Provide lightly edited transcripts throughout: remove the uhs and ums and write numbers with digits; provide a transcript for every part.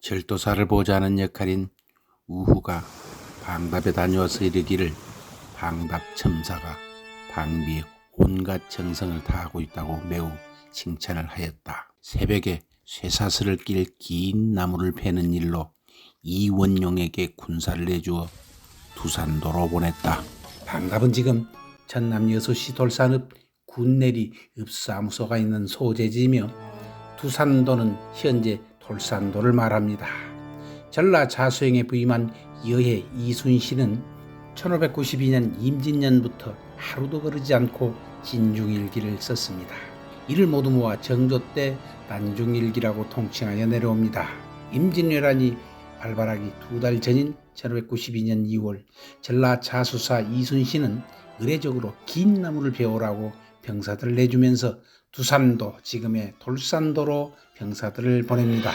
절도사를 보좌하는 역할인 우후가 방답에 다녀와서 이르기를 방답첨사가 방비에 온갖 정성을 다하고 있다고 매우 칭찬을 하였다. 새벽에 쇠사슬을 낄 긴 나무를 베는 일로 이원용에게 군사를 내주어 두산도로 보냈다. 방답은 지금 전남 여수시 돌산읍 군내리 읍사무소가 있는 소재지이며 두산도는 현재 돌산도를 말합니다. 전라 자수행에 부임한 여해 이순신은 1592년 임진년부터 하루도 거르지 않고 진중일기를 썼습니다. 이를 모두 모아 정조 때 난중일기라고 통칭하여 내려옵니다. 임진왜란이 발발하기 2달 전인 1592년 2월 전라 자수사 이순신은 의례적으로 긴 나무를 베오라고 병사들을 내주면서 두산도, 지금의 돌산도로 병사들을 보냅니다.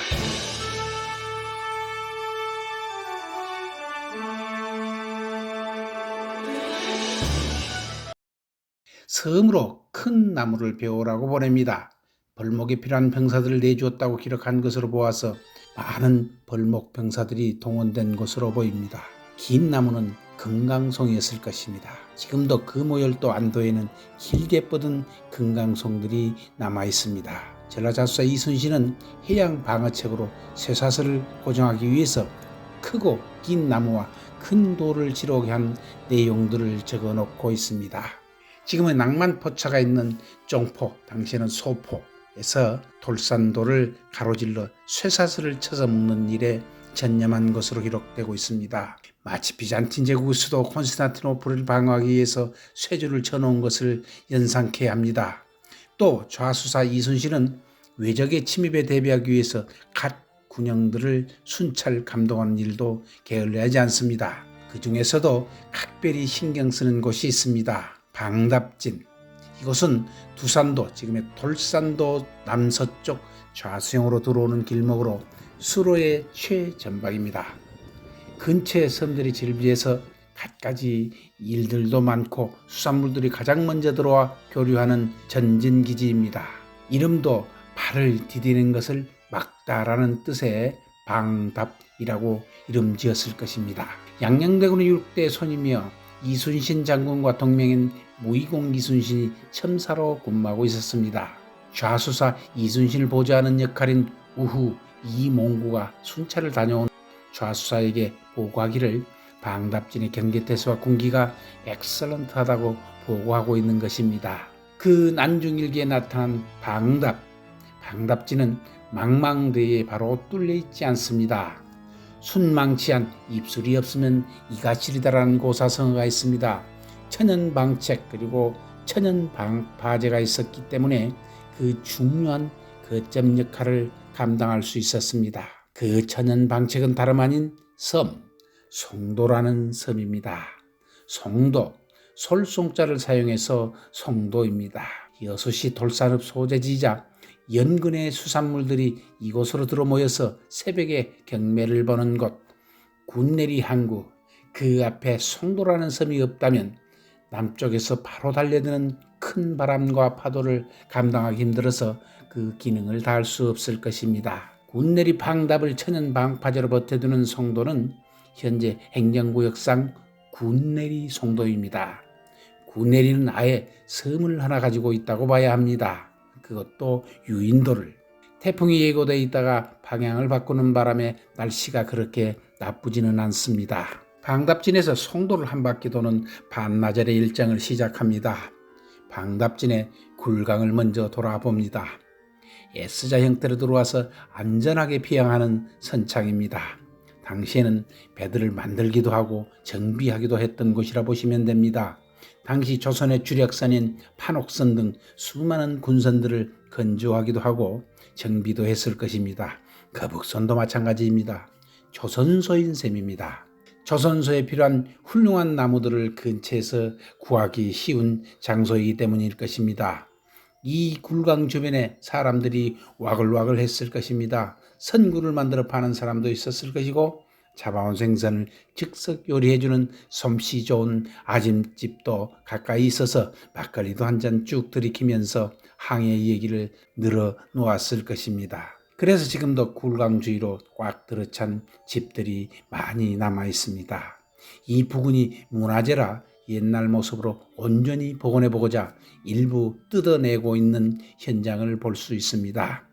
섬으로 큰 나무를 베오라고 보냅니다. 벌목에 필요한 병사들을 내주었다고 기록한 것으로 보아서 많은 벌목 병사들이 동원된 것으로 보입니다. 긴 나무는 금강송이었을 것입니다. 지금도 그 모열도 안도에는 길게 뻗은 금강송들이 남아 있습니다. 전라자수사 이순신은 해양 방어책으로 쇠사슬을 고정하기 위해서 크고 긴 나무와 큰 돌을 지르게 한 내용들을 적어 놓고 있습니다. 지금은 낭만포차가 있는 종포, 당시에는 소포에서 돌산도를 가로질러 쇠사슬을 쳐서 묶는 일에 전념한 것으로 기록되고 있습니다. 마치 비잔틴 제국의 수도 콘스탄티노플을 방어하기 위해서 쇠줄을 쳐놓은 것을 연상케 합니다. 또 좌수사 이순신은 외적의 침입에 대비하기 위해서 각 군영들을 순찰 감독하는 일도 게을리하지 않습니다. 그 중에서도 각별히 신경 쓰는 곳이 있습니다. 방답진. 이곳은 두산도, 지금의 돌산도 남서쪽 좌수형으로 들어오는 길목으로 수로의 최전방입니다. 근처의 섬들이 질비해서 갖가지 일들도 많고 수산물들이 가장 먼저 들어와 교류하는 전진기지입니다. 이름도 발을 디디는 것을 막다라는 뜻의 방답이라고 이름 지었을 것입니다. 양양대군의 6대 손이며 이순신 장군과 동맹인 무의공 이순신이 첨사로 근무하고 있었습니다. 좌수사 이순신을 보좌하는 역할인 우후 이몽구가 순찰을 다녀온 좌수사에게 보고하기를 방답진의 경계태세와 군기가 엑설런트하다고 보고하고 있는 것입니다. 그 난중일기에 나타난 방답진은 망망대에 바로 뚫려 있지 않습니다. 순망치한 입술이 없으면 이가 시리다라는 고사성어가 있습니다. 천연방책 그리고 천연방파제가 있었기 때문에 그 중요한 거점 역할을 감당할 수 있었습니다. 그 천연방책은 다름 아닌 섬, 송도라는 섬입니다. 송도, 솔송자를 사용해서 송도입니다. 여수시 돌산읍 소재지이자 연근의 수산물들이 이곳으로 들어모여서 새벽에 경매를 보는 곳, 군내리 항구, 그 앞에 송도라는 섬이 없다면 남쪽에서 바로 달려드는 큰 바람과 파도를 감당하기 힘들어서 그 기능을 다할 수 없을 것입니다. 군내리 방답을 천연방파제로 버텨두는 송도는 현재 행정구역상 군내리 송도입니다. 군내리는 아예 섬을 하나 가지고 있다고 봐야 합니다. 그것도 유인도를. 태풍이 예고되어 있다가 방향을 바꾸는 바람에 날씨가 그렇게 나쁘지는 않습니다. 방답진에서 송도를 한 바퀴 도는 반나절의 일정을 시작합니다. 방답진의 굴강을 먼저 돌아봅니다. S자 형태로 들어와서 안전하게 피항하는 선창입니다. 당시에는 배들을 만들기도 하고 정비하기도 했던 곳이라 보시면 됩니다. 당시 조선의 주력선인 판옥선 등 수많은 군선들을 건조하기도 하고 정비도 했을 것입니다. 거북선도 마찬가지입니다. 조선소인 셈입니다. 조선소에 필요한 훌륭한 나무들을 근처에서 구하기 쉬운 장소이기 때문일 것입니다. 이 굴강 주변에 사람들이 와글와글 했을 것입니다. 선구를 만들어 파는 사람도 있었을 것이고 잡아온 생선을 즉석 요리해주는 솜씨 좋은 아짐집도 가까이 있어서 막걸리도 한 잔 쭉 들이키면서 항해의 얘기를 늘어 놓았을 것입니다. 그래서 지금도 굴강 주위로 꽉 들어찬 집들이 많이 남아 있습니다. 이 부근이 문화재라 옛날 모습으로 온전히 복원해 보고자 일부 뜯어내고 있는 현장을 볼 수 있습니다.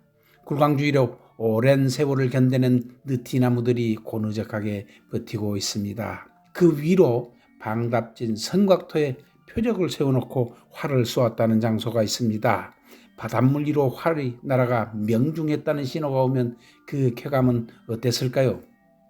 굴강 주위로 오랜 세월을 견디는 느티나무들이 고느적하게 버티고 있습니다. 그 위로 방답진 성곽토에 표적을 세워놓고 활을 쏘았다는 장소가 있습니다. 바닷물 위로 활이 날아가 명중했다는 신호가 오면 그 쾌감은 어땠을까요?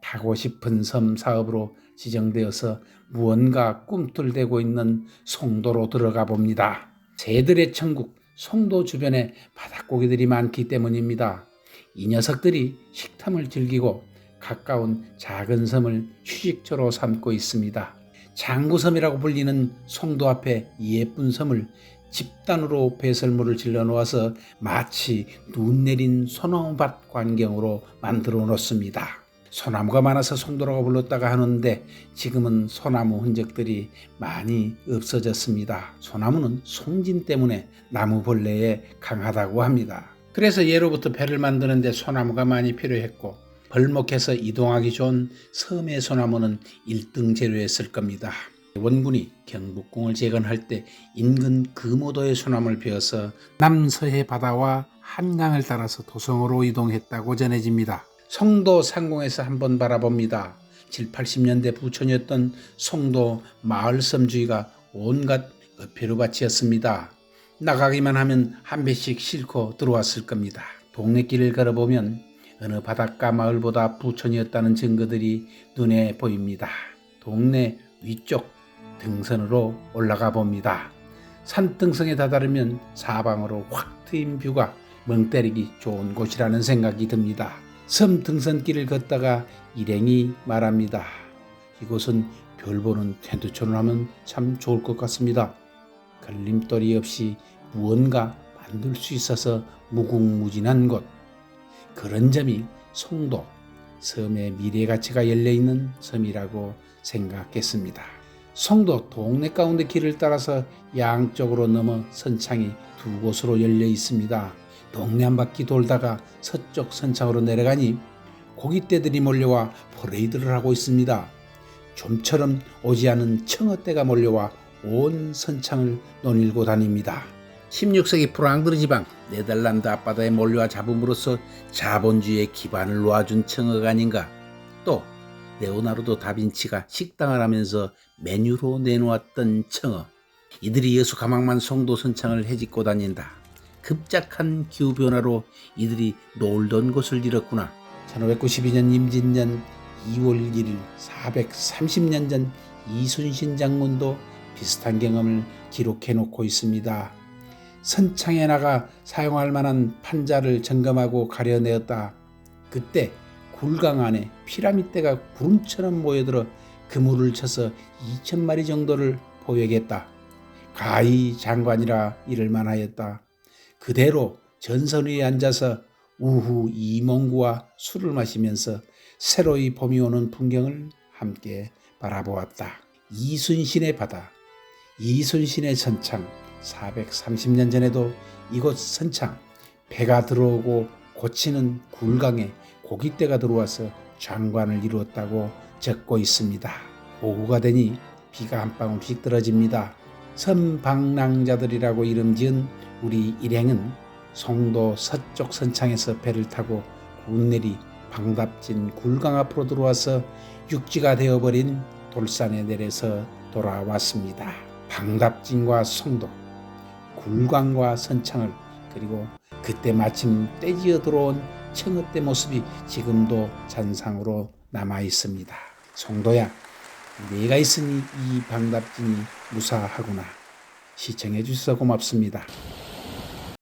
타고 싶은 섬 사업으로 지정되어서 무언가 꿈틀대고 있는 송도로 들어가 봅니다. 새들의 천국 송도 주변에 바닷고기들이 많기 때문입니다. 이 녀석들이 식탐을 즐기고 가까운 작은 섬을 휴식처로 삼고 있습니다. 장구섬이라고 불리는 송도 앞에 예쁜 섬을 집단으로 배설물을 질러 놓아서 마치 눈 내린 소나무밭 광경으로 만들어 놓습니다. 소나무가 많아서 송도라고 불렀다가 하는데 지금은 소나무 흔적들이 많이 없어졌습니다. 소나무는 송진 때문에 나무벌레에 강하다고 합니다. 그래서 예로부터 배를 만드는데 소나무가 많이 필요했고 벌목해서 이동하기 좋은 섬의 소나무는 1등 재료였을 겁니다. 원군이 경북궁을 재건할 때 인근 금오도의 소나무를 베어서 남서해 바다와 한강을 따라서 도성으로 이동했다고 전해집니다. 송도 상공에서 한번 바라봅니다. 7, 80년대 부촌이었던 송도 마을섬 주위가 온갖 어패류밭이었습니다. 나가기만 하면 한 배씩 싣고 들어왔을 겁니다. 동네길을 걸어보면 어느 바닷가 마을보다 부촌이었다는 증거들이 눈에 보입니다. 동네 위쪽 등선으로 올라가 봅니다. 산등성에 다다르면 사방으로 확 트인 뷰가 멍 때리기 좋은 곳이라는 생각이 듭니다. 섬 등선길을 걷다가 일행이 말합니다. 이곳은 별 보는 텐트촌을 하면 참 좋을 것 같습니다. 걸림돌이 없이 무언가 만들 수 있어서 무궁무진한 곳. 그런 점이 송도, 섬의 미래 가치가 열려있는 섬이라고 생각했습니다. 송도 동네 가운데 길을 따라서 양쪽으로 넘어 선창이 두 곳으로 열려 있습니다. 동네 한 바퀴 돌다가 서쪽 선창으로 내려가니 고깃대들이 몰려와 퍼레이드를 하고 있습니다. 좀처럼 오지 않은 청어떼가 몰려와 온 선창을 논일고 다닙니다. 16세기 프랑드르 지방 네덜란드 앞바다에 몰려와 잡음으로써 자본주의의 기반을 놓아준 청어가 아닌가. 또 레오나르도 다빈치가 식당을 하면서 메뉴로 내놓았던 청어. 이들이 여수 가망만 송도 선창을 헤집고 다닌다. 급작한 기후변화로 이들이 놀던 곳을 잃었구나. 1592년 임진년 2월 1일 430년 전 이순신 장군도 비슷한 경험을 기록해 놓고 있습니다. 선창에 나가 사용할 만한 판자를 점검하고 가려내었다. 그때 굴강 안에 피라미드가 구름처럼 모여들어 그물을 쳐서 2,000마리 정도를 포획했다. 가히 장관이라 이를 만하였다. 그대로 전선 위에 앉아서 우후 이몽구와 술을 마시면서 새로이 봄이 오는 풍경을 함께 바라보았다. 이순신의 바다, 이순신의 선창. 430년 전에도 이곳 선창 배가 들어오고 고치는 굴강에 고깃대가 들어와서 장관을 이루었다고 적고 있습니다. 오후가 되니 비가 한 방울씩 떨어집니다. 섬방랑자들이라고 이름 지은 우리 일행은 송도 서쪽 선창에서 배를 타고 군내리 방답진 굴강 앞으로 들어와서 육지가 되어버린 돌산에 내려서 돌아왔습니다. 방답진과 송도, 굴강과 선창을 그리고 그때 마침 떼지어 들어온 청어떼 모습이 지금도 잔상으로 남아 있습니다. 송도야, 네가 있으니 이 방답진이 무사하구나. 시청해 주셔서 고맙습니다.